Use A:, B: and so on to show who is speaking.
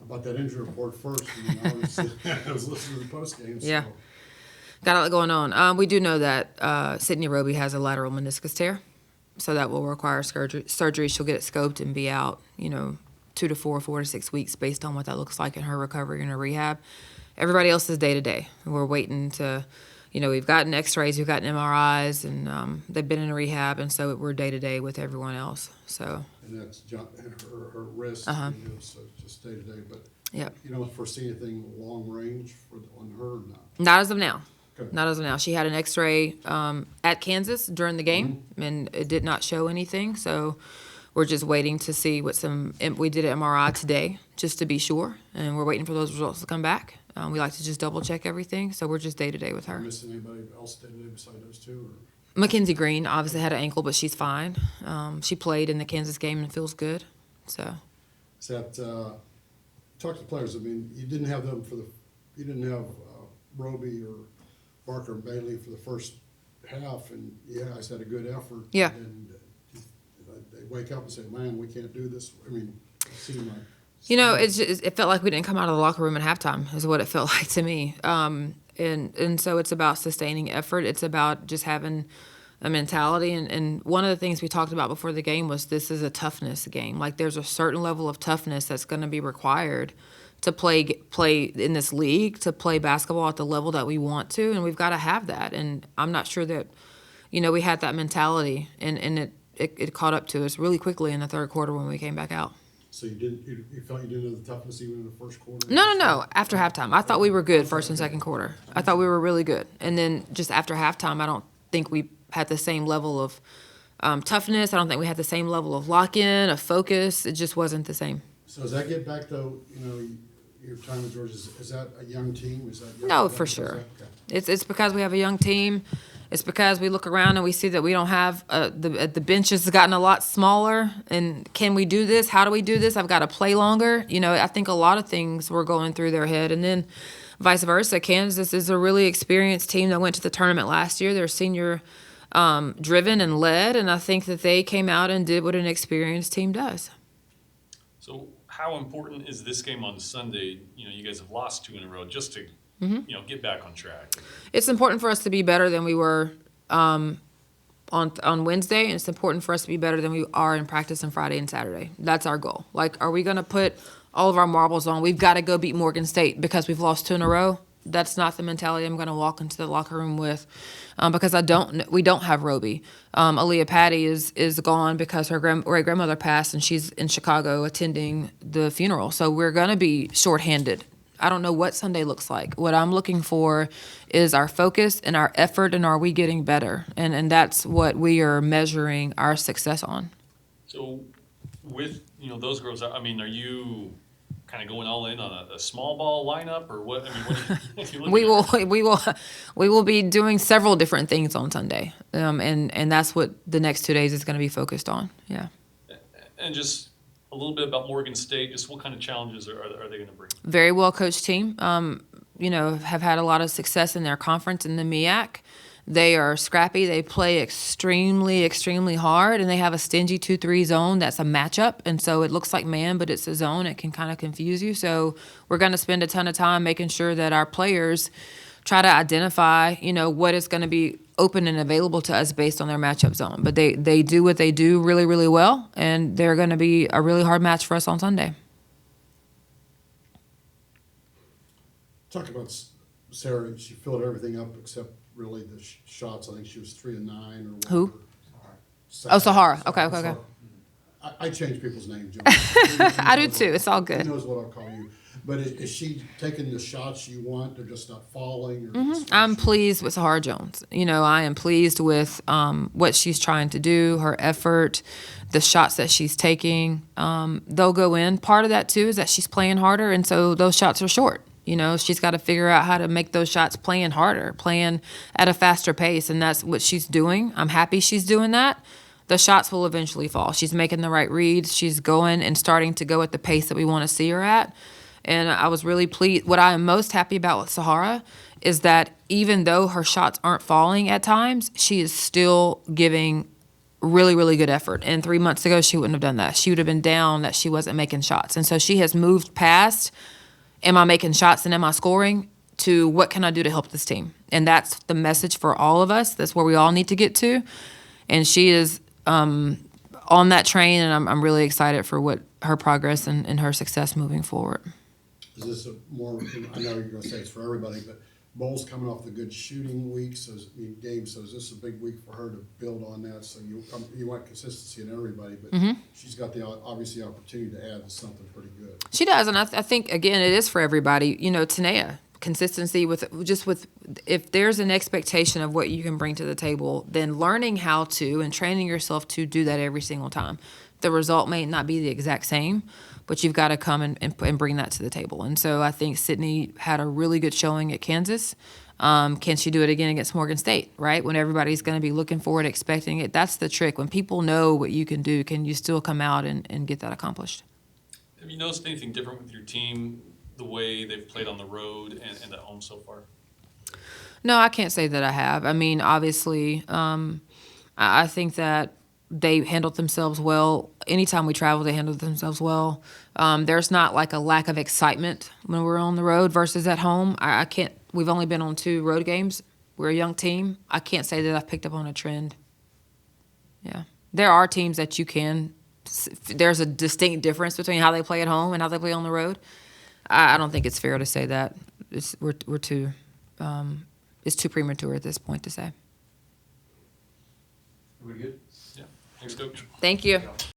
A: about that injury report first, I was listening to the post game.
B: Yeah. Got a lot going on. We do know that Sydney Roby has a lateral meniscus tear, so that will require surgery. She'll get it scoped and be out, 2 to 4, 4 to 6 weeks based on what that looks like in her recovery and her rehab. Everybody else is day to day. We're waiting to, we've gotten X-rays, we've gotten MRIs, and they've been in rehab, and so we're day to day with everyone else. So.
A: And that's her wrist, so it's just day to day. But
B: yep.
A: You don't foresee anything long range on her or not?
B: Not as of now.
A: Okay.
B: Not as of now. She had an X-ray at Kansas during the game, and it did not show anything. So we're just waiting to see we did an MRI today just to be sure, and we're waiting for those results to come back. We like to just double check everything, so we're just day to day with her.
A: Missing anybody else day to day beside those two? Or?
B: Mackenzie Green obviously had an ankle, but she's fine. She played in the Kansas game and feels good. So.
A: Is that talk to the players? I mean, you didn't have them you didn't have Roby or Barker and Bailey for the first half, and you guys had a good effort.
B: Yeah.
A: And they wake up and say, "Man, we can't do this." I mean, it seemed like.
B: It felt like we didn't come out of the locker room at halftime, is what it felt like to me. And so it's about sustaining effort. It's about just having a mentality. And one of the things we talked about before the game was this is a toughness game. Like there's a certain level of toughness that's going to be required to play in this league, to play basketball at the level that we want to, and we've got to have that. And I'm not sure that, we had that mentality, and it caught up to us really quickly in the third quarter when we came back out.
A: So you felt you didn't have the toughness even in the first quarter?
B: No. After halftime, I thought we were good first and second quarter. I thought we were really good, and then just after halftime, I don't think we had the same level of toughness. I don't think we had the same level of lock-in, of focus. It just wasn't the same.
A: So does that get back though? Your time with Georgia, is that a young team?
B: No, for sure. Okay. It's because we have a young team. It's because we look around and we see that we don't have the bench has gotten a lot smaller. And can we do this? How do we do this? I've got to play longer. I think a lot of things were going through their head. And then vice versa, Kansas is a really experienced team that went to the tournament last year. They're senior driven and led. And I think that they came out and did what an experienced team does.
C: So how important is this game on Sunday? You guys have lost 2 in a row just to, get back on track.
B: It's important for us to be better than we were on Wednesday, and it's important for us to be better than we are in practice on Friday and Saturday. That's our goal. Like, are we going to put all of our marbles on? We've got to go beat Morgan State because we've lost 2 in a row. That's not the mentality I'm going to walk into the locker room with, because we don't have Roby. Aaliyah Patty is gone because her great grandmother passed, and she's in Chicago attending the funeral. So we're going to be shorthanded. I don't know what Sunday looks like. What I'm looking for is our focus and our effort, and are we getting better? And that's what we are measuring our success on.
C: So with those girls, are you kind of going all in on a small ball lineup, or what? What are you looking at?
B: We will be doing several different things on Sunday, and that's what the next 2 days is going to be focused on. Yeah.
C: And just a little bit about Morgan State. Just what kind of challenges are they going to bring?
B: Very well coached team. Have had a lot of success in their conference in the MEAC. They are scrappy. They play extremely, extremely hard, and they have a stingy 2-3 zone that's a matchup. And so it looks like man, but it's a zone. It can kind of confuse you. So we're going to spend a ton of time making sure that our players try to identify, what is going to be open and available to us based on their matchup zone. But they do what they do really, really well, and they're going to be a really hard match for us on Sunday.
A: Talk about Sarah. She filled everything up except really the shots. I think she was 3 of 9 or whatever.
B: Who? Sahara. Okay.
A: I change people's names.
B: I do too. It's all good.
A: Who knows what I'll call you? But is she taking the shots you want? They're just not falling?
B: I'm pleased with Sahara Jones. I am pleased with what she's trying to do, her effort, the shots that she's taking. They'll go in. Part of that, too, is that she's playing harder, and so those shots are short. She's got to figure out how to make those shots playing harder, playing at a faster pace, and that's what she's doing. I'm happy she's doing that. The shots will eventually fall. She's making the right reads. She's going and starting to go at the pace that we want to see her at. And I was really pleased. What I am most happy about with Sahara is that even though her shots aren't falling at times, she is still giving really, really good effort. And 3 months ago, she wouldn't have done that. She would have been down that she wasn't making shots. And so she has moved past, am I making shots and am I scoring, to what can I do to help this team? And that's the message for all of us. That's where we all need to get to. And she is on that train, and I'm really excited for what her progress and her success moving forward.
A: Is this a more, I know you're gonna say it's for everybody, but Bowles coming off the good shooting week, games, so is this a big week for her to build on that? So you want consistency in everybody, but she's got the, obviously, opportunity to add to something pretty good.
B: She does, and I think, again, it is for everybody. You know, Tanea, consistency with if there's an expectation of what you can bring to the table, then learning how to and training yourself to do that every single time. The result may not be the exact same, but you've got to come and bring that to the table. And so I think Sydney had a really good showing at Kansas. Can she do it again against Morgan State, right? When everybody's going to be looking forward, expecting it. That's the trick. When people know what you can do, can you still come out and get that accomplished?
C: Have you noticed anything different with your team, the way they've played on the road and at home so far?
B: No, I can't say that I have. I mean, obviously, I think that they handled themselves well. Anytime we travel, they handled themselves well. There's not like a lack of excitement when we're on the road versus at home. I can't. We've only been on 2 road games. We're a young team. I can't say that I've picked up on a trend. Yeah, there are teams that you can. There's a distinct difference between how they play at home and how they play on the road. I don't think it's fair to say that. We're too. It's too premature at this point to say.
C: Are we good? Yeah. Thanks, Coach.
B: Thank you.